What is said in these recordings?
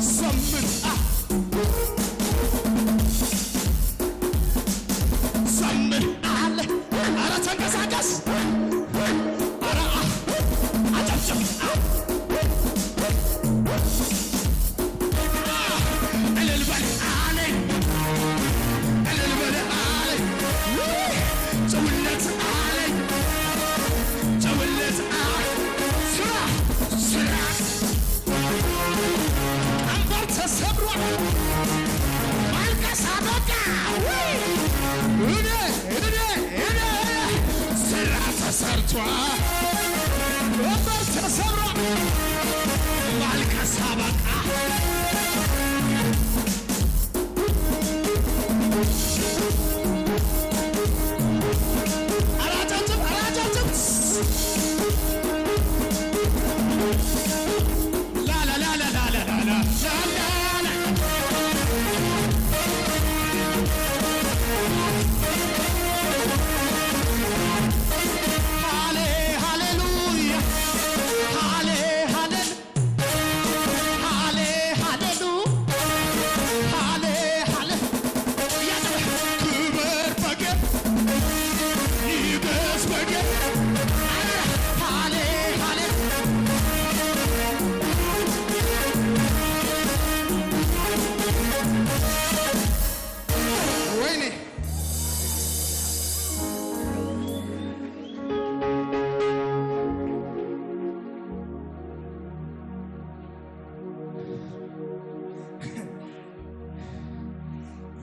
ዘምር ዘምር አለ ኧረ ተንቀሳቀስ ኧረ አጨብጭብ እልል በል አለኝ እልል በል አለኝ ጭውለት አለኝ ጭውለት ስራ ስራ አንበር ተሰብሯል ማልቀስ አበቃ እኔ ስራ ተሰርቷል አንበር ተሰብሯል ማልቀስ አበቃ አራጃጅም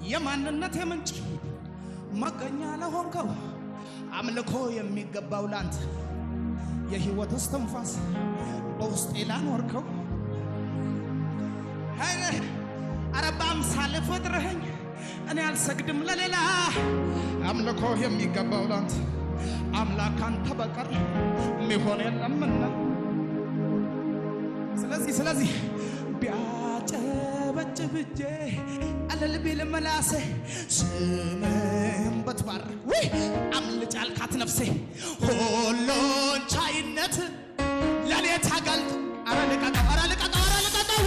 የማንነት የምንጭ መገኛ ለሆንከው አምልኮ የሚገባው ላንተ የሕይወት እስትንፋስ በውስጤ ላኖርከው ኧረ በአምሳል ፈጥረኸኝ እኔ አልሰግድም ለሌላ አምልኮ የሚገባው ላንተ አምላክ አንተ በቀር ሚሆን የለምና ስለዚህ ቢያጨበጭብ እጄ እልል ቢል መላሴ ስምህን ብትባርክ አምልጭ አልካት ነፍሴ ሁሉን ቻይነት ለኔ ታጋልጥ ኧረ ልቀቀው ኧረ ልቀቀው ኧረ ልቀቀው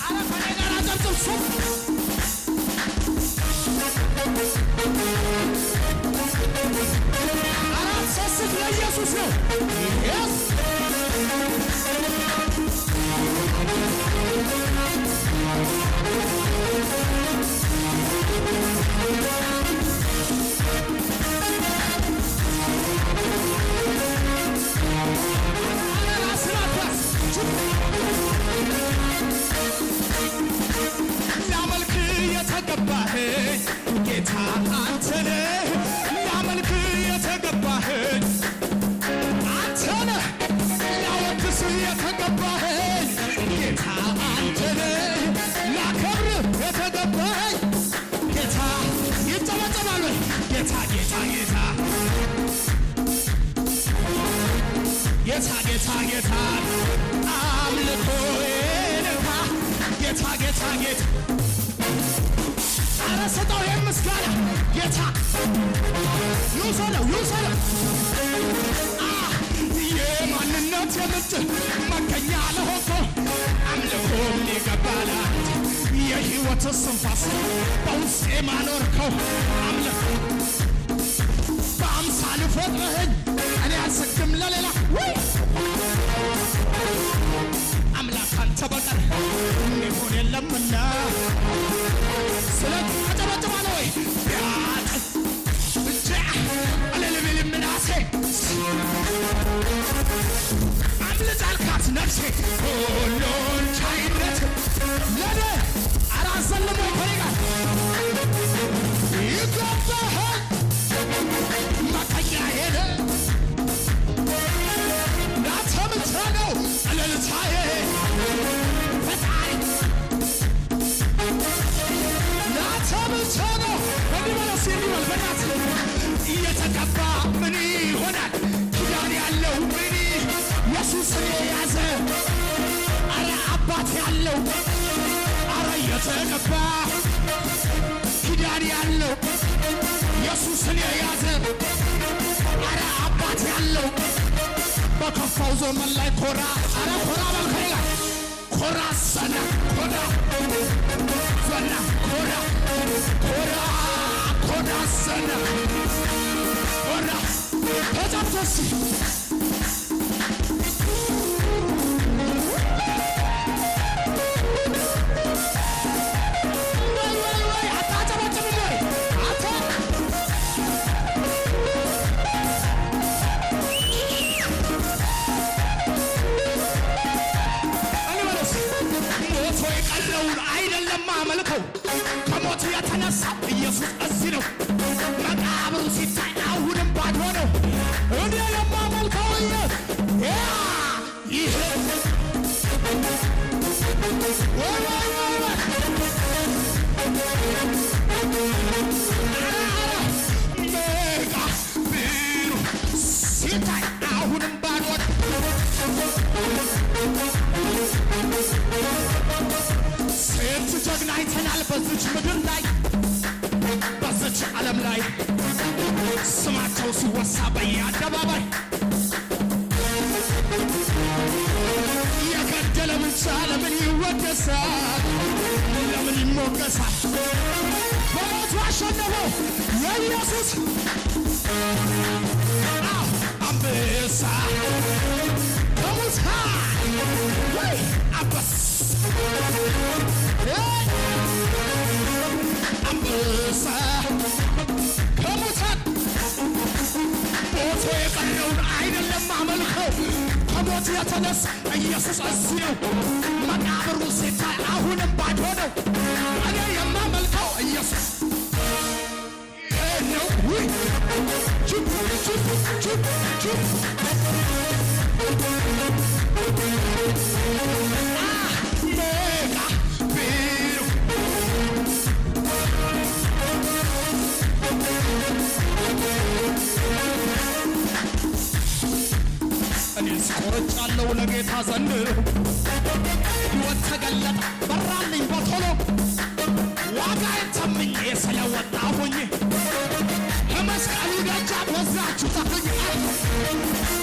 ኧረ ከኔ ጋር አጨብጭብ አራት ሶስት ለኢየሱስ ነው ላመልክ የተገባህ ጌታ አንተ ነህ ላመልክ የተገባህ አንተ ነህ ላወድስ የተገባህ ጌታ አንተ ነህ ላከብር የተገባህ ጌታ ይጨበጨባል ጌታ ጌታ ጌታ ጌታ ጌታ ጌታ አምልኮዬ ጌታ ጌታ ጌታ ኧረ ስጠው የምስጋና ጌታ ይውሰደው የማንነት የምንጭ መገኛ ለሆንከው አምልኮ ይገባል የሕይወት እስትንፋስ በውስጤ ማኖርከው አምልኮ በአምሳል ፈጥረኸኝ እኔ አልሰግድም ለሌላ አምላክ አንተ በቀር ሚሆን የለምና ስለ አጨበጭባለ ወይ ቢያጥ ብቻ እልል ቢል ምናሴ አምልጥ አልካት ነፍሴ ሁሉን ቻይነት ለኔ ኧረ አዘልሞ ከኔ ጋር ይገባሃል መቀኛ ሄደ ናተ ምትረገው እልልታዬ ፈጣሪ ናተ ምትረገው እንዲበለስ የሚበል በናት እየተቀባ ምን ይሆናል ኪዳን ያለው ምን ኢየሱስን የያዘ አረ አባት ያለው አረ የተቀባ ኪዳን ያለው ኢየሱስን የያዘ አረ አባት ያለው በከፋው ዘመን ላይ ኮራ አረ ኮራ በልከኛ ኮራ ሰና ሰና ኮራ ኮራ ኮራ ሰና ኮራ ተጫፍቶስ ከሞት የተነሳ ኢየሱስ እዚህ ነው። መቃብሩ ሲታይ አሁንም ባዶ ነው። እኔ የማመልከው ይሄ መቃብሩ ሲታይ አሁንም ባዶ ስንት ጀግና አይተናል በዚች ምድር ላይ በዚች ዓለም ላይ ስማቸው ሲወሳ በየአደባባይ የገደለ ብቻ ለምን ይወደሳል? ለምን ይሞገሳል? በሞቱ አሸነፈው የኢየሱስ አንበሳ ከሙታን ወይ አንበሳ አንበሳ ከሙታን ሞቶ የቀረውን አይደለም አመልከው ከሞት የተነሳ ኢየሱስ እዚህ ነው። መቃብሩ ሲታይ አሁንም ባዶ ነው። እኔ የማመልከው ኢየሱስ ነው። እኔስ ቆርጫለሁ ለጌታ ዘንድሮ ሕይወት ተገለጠ በራልኝ በቶሎ ዋጋዬን ተምኜ ስለወጣሁኝ ከመስቀሉ ደጃፍ ወስዳችሁ ተፉኝ።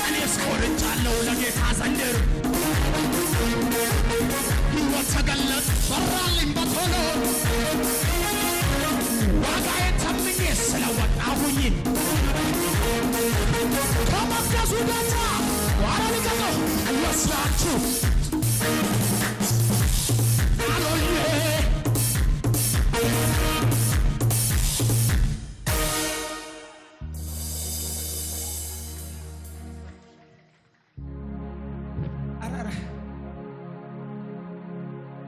እኔስ ቆርጫለሁ ለጌታ ዘንድሮ ሕይወት ተገለጠ በራልኝ በቶሎ ዋጋዬን ተምኜ ስለወጣሁኝ ከመቅደሱ ደጃፍ ዋራ ሊቀጠው ወስዳችሁ አሎዬ አራራ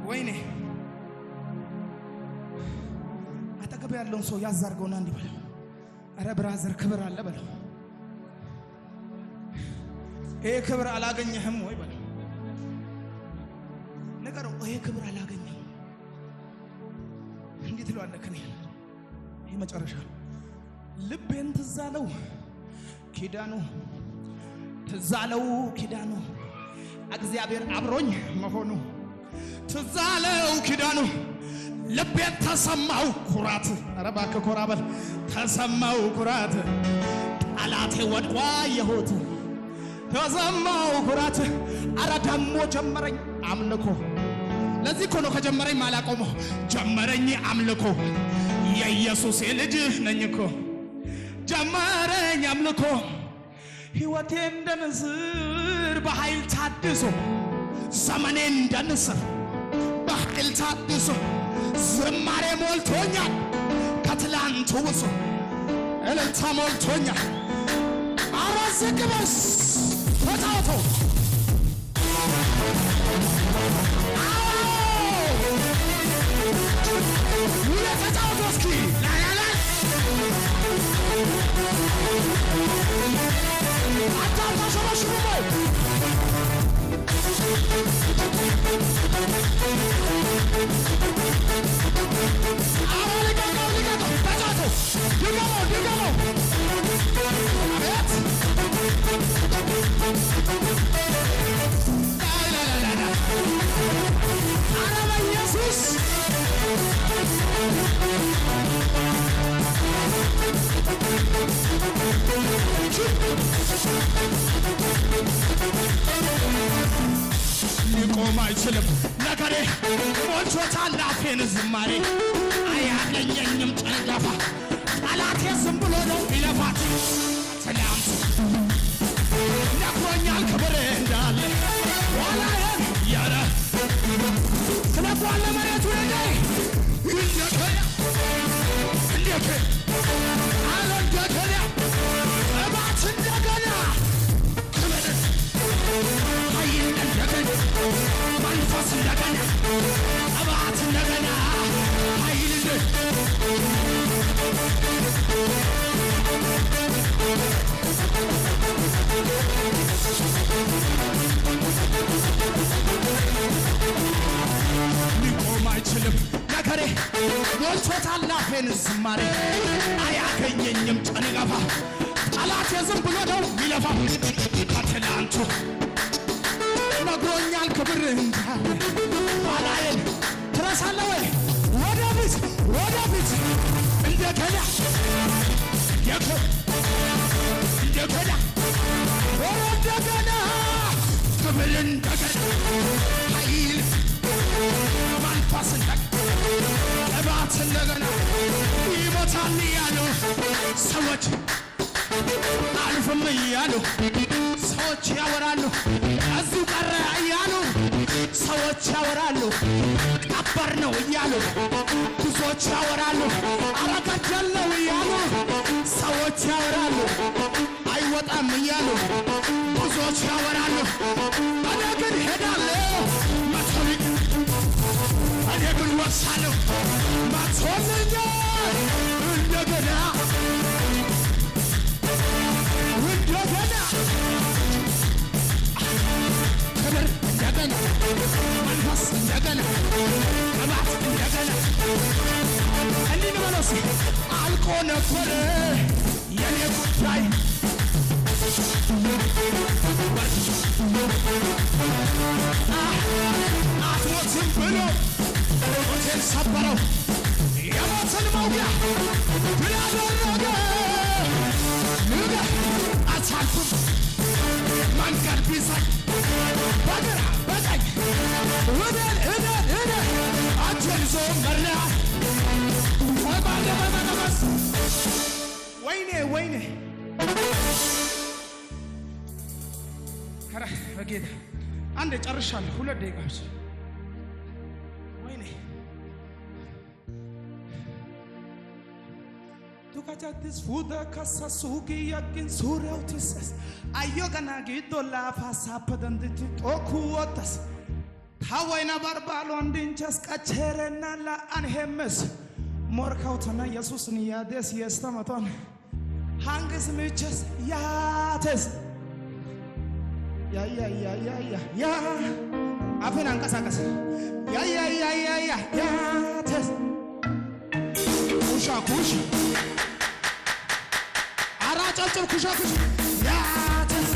ወይኔ አጠገብ ያለውን ሰው ያዛርገውና እንዲህ በለው፣ አረ ብራዘር ክብር አለ በለው። ይሄ ክብር አላገኘህም ወይ በለው። ነገረው ይሄ ክብር አላገኘህም እንዴት ነው አለከኝ። ይሄ መጨረሻ ልቤን ትዝ አለው ኪዳኑ፣ ትዝ አለው ኪዳኑ፣ እግዚአብሔር አብሮኝ መሆኑ ትዝ አለው ኪዳኑ። ልቤን ተሰማው ኩራት፣ ኧረ እባክህ ኮራ በል። ተሰማው ኩራት ጠላቴ ወድቋ የሆት ተሰማው ኩራት። አረ ደሞ ጀመረኝ አምልኮ። ለዚህ እኮ ነው ከጀመረኝ ማላቆመው። ጀመረኝ አምልኮ የኢየሱስ ልጅ ነኝ እኮ። ጀመረኝ አምልኮ ሕይወቴ እንደ ንስር በኃይል ታድሶ፣ ዘመኔ እንደ ንስር በኃይል ታድሶ፣ ዝማሬ ሞልቶኛል ከትላንቱ ውሶ፣ እልልታ ሞልቶኛል። አራስ ግበስ ተጫወቶ ተጫወቶ እስኪ ላላላ አታሽሮሽሩ ሊቆም አይችልም ነገሬ ሞልቶታል አፌን ዝማሬ አያገኘኝም ጭንገፋ ጠላቴ ዝም ብሎ ነው ይለፋት ትላንት ነግሮኛል ክብር እንዳለ ዋላየን ያረ ስለቋለ መሬቱ ላይ እንደከያ እንደከያ አለንደከያ እባት እንደገና ክብር ኃይል እንደገና መንፈስ እንደገና እባት እንደገና ኃይል ሊቆም አይችልም ነገሬ ሞልቶታል አፌን ዝማሬ አያገኘኝም ጭንገፋ ጠላቴ ዝም ብሎ ነው ሚለፋ ከትላንቱ ነግሮኛል ክብር እንዳለ ኋላዬን ትረሳለህ ወይ ወደፊት እንደገና እንደገና ክብር እንደገና ኃይል መንፈስ እንደገና እባት እንደገና ይሞታል እያሉ ሰዎች አልፍም እያሉ ሰዎች ያወራሉ እዚሁ ቀረ እያሉ ሰዎች ያወራሉ ቀበር ነው እያሉ ብዙዎች ያወራሉ አረገደል ነው እያሉ ሰዎች ያወራሉ አይወጣም እያሉ ብዙዎች ያወራሉ እኔ ግን ሄዳለሁ መቶልኝ እኔ ግን ወሳለሁ መቶልኝ እንደገና ክብር እንደገና መንፈስ እንደገና ቅባት እንደገና እንዲህ ንበለሲ አልቆ ነበረ የኔ ጉዳይ አትሞትም ብሎ ሞቴን ሰበረው የሞትን መውጊያ ድል አደረገ አታልፍም መንገድ ቢዘግ በግራ በቀኝ እደን አንተን ይዞ መራ ባለመመስ ወይኔ ኧረ በጌታ አንዴ ጨርሻለሁ 2 ደቂቃ ብቻ ወይኔ Tukachatis fuda kasa sugi yakin surau tisas ayogana gito la pasa padanditi toku otas Hawaina barbalo andinchas kacherena la anhemes morkautana Jesus ni yades yestamaton hangis miches yates ya afena ankasakasa ya yates kusha አራጫጭር ኩሻ ያተስ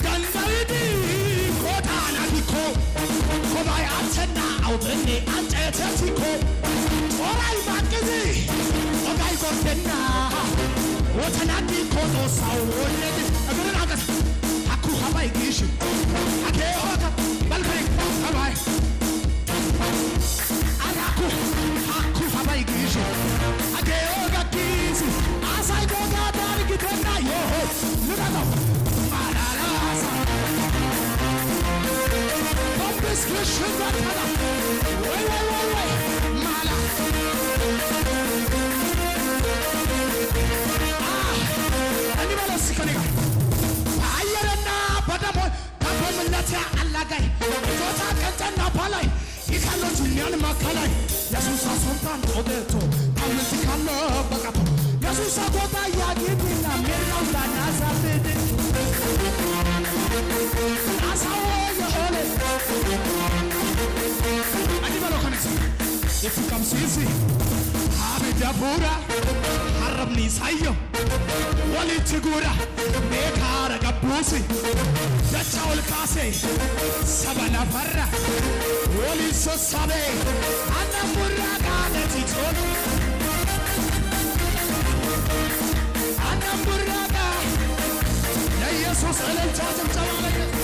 ገንዘይዲ ኮታና ቢኮ ኮባይ አተና አውጥኔ አንጨተቲኮ ጦራይ ማቅዚ ኦጋይ ጎርደና ወተናዲ ኮቶ ሳው ወለድ እግርን አቀስ አኩ ሀባይ ግሽ አኬ ኦታ በልከይ ሀባይ Aku habai gishi ageo gakisi asai goga dari gitena yo lugano malalasa Bombis kishin batala Wai mala animala sikaniga ayarana badamo tapomlata allagai tota kantana palai ikalo julian makalai Jesus asontan odeto amenti kallo bakapo Jesus agota yagini na mera ulana zabede asawo yo ole animalo kanisi if you come easy habe jabura harabni sayo wali tigura mekara gabusi dachawul kase sabana farra wali sosabe anamura ganeti ton anamura ga ለኢየሱስ እልልታ ጭብጨባ ለኢየሱስ